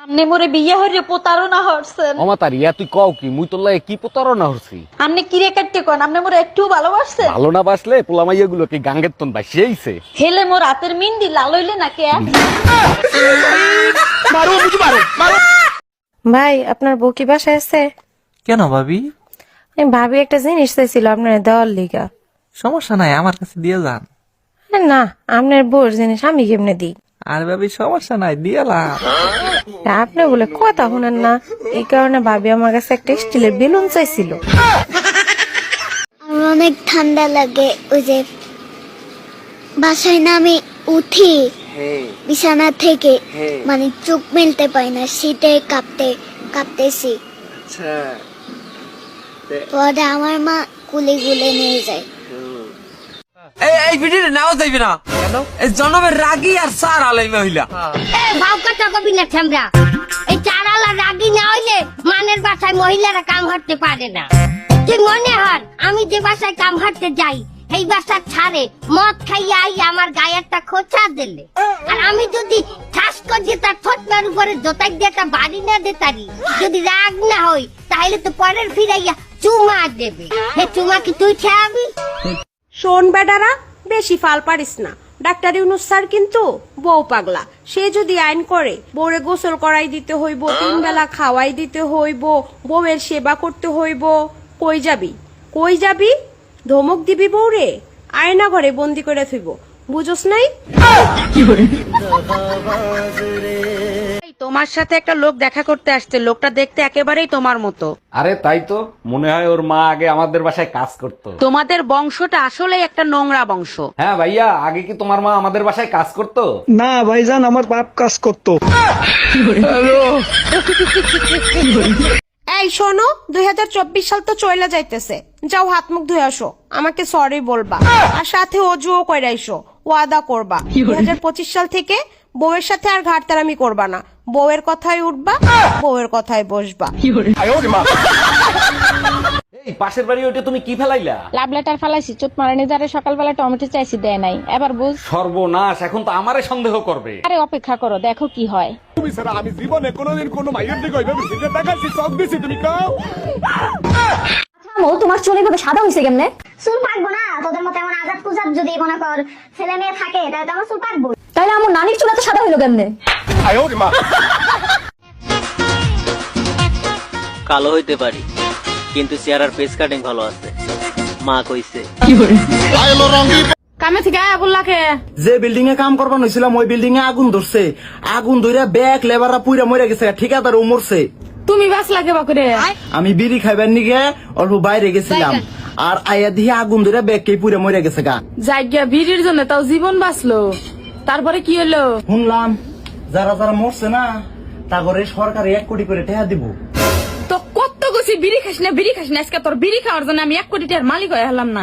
আমনে মোরে বিয়ে হইরে প্রতারণা হরছেন। অমাতার ইয়া তুই কও কি মুই তোর লাগে কি প্রতারণা হরছি? আমনে কিরে কাটতে কোন আমনে মোরে একটু ভালোবাসছেন? ভালো না বাসলে পোলামাইয়া গুলো কি গাঙ্গের তন বাসিয়েছে? হেলে মোর রাতের মিন্দি লাল হইলে নাকি মারো বুঝি মারো। ভাই আপনার বউ কি বাসায় আছে? কেন ভাবি? আমি ভাবি একটা জিনিস চাইছিল আপনার দেওয়ার লিগা। সমস্যা নাই, আমার কাছে দিয়ে যান। না আপনার বউর জিনিস আমি কেমনে দিই? আর ভাবি সমস্যা নাই, দিয়ালাম। আপনি বলে কথা শুনেন না, এই কারণে ভাবি আমার কাছে একটা স্টিলের বেলুন চাইছিল। আমার অনেক ঠান্ডা লাগে, ওই যে বাসায় না আমি উঠি বিছানা থেকে, মানে চোখ মেলতে পারি না, শীতে কাঁপতেছি। পরে আমার মা কুলে গুলে নিয়ে যায়। এই ভিডিওতে নাও যাইবে না কেন? এই জনমের রাগী আর সার আলাই মহিলা। ভাবকাটা কবি না ঠামরা, এই চারালা রাগি না হইলে মানের বাসায় মহিলারা কাম হাঁটতে পারে না। তুই মনে হর আমি যে বাসায় কাম হাঁটতে যাই এই বাসা ছাড়ে মদ খাইয়া আই আমার গায়ে একটা খোঁচা দিলে, আর আমি যদি ঠাস করে তার ঠোঁটটার উপরে জোতাই দিয়ে একটা বাড়ি না দিতারি, যদি রাগ না হই তাহলে তো পরের ফিরাইয়া চুমা দেবে। হে চুমা কি তুই খেয়াবি? শোন বেটারা, বেশি ফাল পারিস না। ডাক্তার ইউনুস স্যার কিন্তু বউ পাগলা। সে যদি আইন করে বউরে গোসল করাই দিতে হইব, 3 বেলা খাওয়াই দিতে হইব, বউয়ের সেবা করতে হইব, কই যাবি? ধমক দিবি বউরে, আয়না ঘরে বন্দি করে থইব, বুঝোস নাই? তোমার সাথে একটা লোক দেখা করতে আসছে, লোকটা দেখতে একেবারেই তোমার মতো। আরে তাই তো, মনে হয় ওর মা আগে আমাদের বাসায় কাজ করতো। তোমাদের বংশটা আসলে একটা নোংরা বংশ। হ্যাঁ ভাইয়া, আগে কি তোমার মা আমাদের বাসায় কাজ করতো? না ভাইজান, আমার বাপ কাজ করতো। এই শোনো, 2024 সাল তো চইলা যাইতেছে, যাও হাত মুখ ধুয়ে আসো, আমাকে সরি বলবা, আর সাথে অজুও কইরা আইসো, ওয়াদা করবা 2025 সাল থেকে বউয়ের সাথে আর ঘাটতারামি করবা না, বউয়ের কথায় উঠবা, বউয়ের কথায় বসবা। এই পাশের বাড়ি ওইটা তুমি কি ফেলাইলা? লাভ লেটার ফালাইছি, চোট মারানি যারে সকালবেলা টমেটো চাইছি দেয় নাই, এবার বুঝ। সর্বনাশ, এখন তো আমারে সন্দেহ করবে। আরে অপেক্ষা করো, দেখো কি হয়। তুমি ছাড়া আমি জীবনে কোনোদিন কোনো মাইয়ের দিকে ওইভাবে সিগারেট দেখাচ্ছি, চোখ দিছি, তুমি কাও। তোমার চুল এভাবে সাদা হয়েছে কেমনে? চুল পাকবো না, তোদের মতো এমন আজাদ কুজাদ যদি মনে কর ছেলে মেয়ে থাকে তাহলে তো আমার চুল পাকবো। তাহলে আমার নানির চুল এত সাদা হইলো কেমনে? কালো হইতে পারি, কিন্তু চেহারার ফেস কাটিং ভালো আছে, মা কইছে। কামে থেকে বললাকে যে বিল্ডিং এ কাম করবার হয়েছিলাম ওই বিল্ডিং এ আগুন ধরছে, আগুন ধরে ব্যাগ লেবাররা পুইরা মরে গেছে, ঠিকাদার মরছে। তুমি বাস লাগে বাকুরে। আমি বিড়ি খাইবার নিগে অল্প বাইরে গেছিলাম, আর আয়া দিয়ে আগুন ধরে ব্যাগকে পুইরা মরে গেছে গা। জায়গা ভিড়ির জন্য তাও জীবন বাঁচলো, তারপরে কি হলো? শুনলাম যারা যারা মরছে না তা করে সরকার 1 কোটি করে টাকা দিব। তো কত গেছি বিড়ি খাস না, আজকে তোর বিড়ি খাওয়ার জন্য আমি 1 কোটি টাকার মালিক হয়ে হলাম না।